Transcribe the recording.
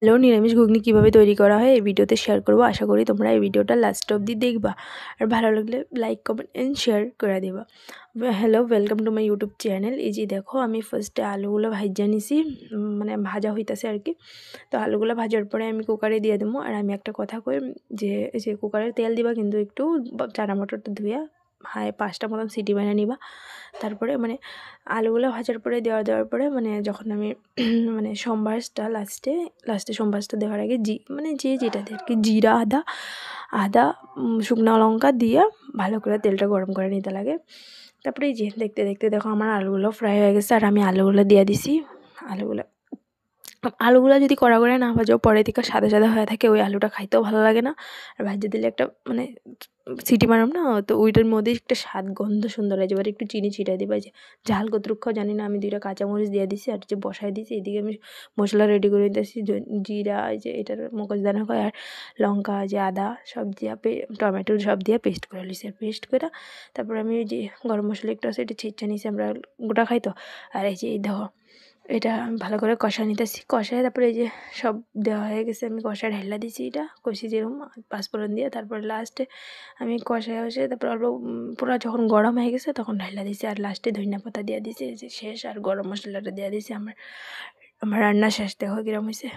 Hello, নিরামিষ ঘুগনি কীভাবে তৈরি করা হয় এই ভিডিওতে শেয়ার করব। আশা করি তোমরা এই ভিডিওটা লাস্ট অবধি দেখবা, আর ভালো লাগলে লাইক কমেন্ট এন্ড শেয়ার করে দেবা। Hello, welcome to my YouTube channel. এই যে দেখো, আমি ফার্স্টে আলুগুলো ভাজা নিছি, মানে ভাজা হইতাছে আর কি। তো আলুগুলো ভাজার পরে আমি কুকারে দিয়ে দেবো। আর আমি একটা কথা কই, যে এই যে কুকারে তেল দিবা, কিন্তু একটু চানা মটরটা ধুইয়া 5টা মতন সিটি বানিয়ে নিবা। তারপরে মানে আলুগুলো ভাজার পরে দেওয়ার পরে মানে যখন আমি মানে সম্বাসটা লাস্টে সম্বাসটা দেওয়ার আগে মানে যেটা দেয় আর কি, জিরা, আদা শুকনো লঙ্কা দিয়ে ভালো করে তেলটা গরম করে নিতে লাগে। তারপরে এই যে দেখতে দেখতে দেখো আমার আলুগুলো ফ্রাই হয়ে গেছে, আর আমি আলুগুলো দিয়ে দিছি। আলুগুলো যদি কড়া করে না ভাজো, পরে থেকে সাদা সাদা হয়ে থাকে, ওই আলুটা খাইতেও ভালো লাগে না। আর ভাজতে দিলে একটা মানে সিটি মারাম না, তো ওইটার মধ্যে একটা স্বাদ গন্ধ সুন্দর হয়। এবার একটু চিনি ছিটাই দিবা। যে ঝাল কতটুকু জানি না, আমি 2টা কাঁচামরিচ দিয়ে দিছি, আর যে বসাই দিছি। এদিকে আমি মশলা রেডি করে দিতেছি, জিরা, যে এটার মগজদানা হয়, আর লঙ্কা, যে আদা সব দিয়া টমেটো সব দিয়ে পেস্ট করে লিছি। আর পেস্ট করে তারপর আমি ওই যে গরম মশলা একটু আছে, এটা ছিটছে নিছি, আমরা গোটা খাই তো। আর এই যে এই দেখো, এটা আমি ভালো করে কষা নিতেছি। কষায় তারপরে এই যে সব দেওয়া হয়ে গেছে, আমি কষায় ঢাইলা দিছি, এটা কষি যেরকম পাঁচফোড়ন দিয়ে। তারপরে লাস্টে আমি কষায় তারপর অল্প পুরো যখন গরম হয়ে গেছে তখন ঢাইলা দিছি। আর লাস্টে ধনিয়া পাতা দিয়ে দিছি, এই যে শেষ। আর গরম মশলাটা দিয়ে দিছি। আমার রান্না শেষ, দেখো কিরম হয়েছে।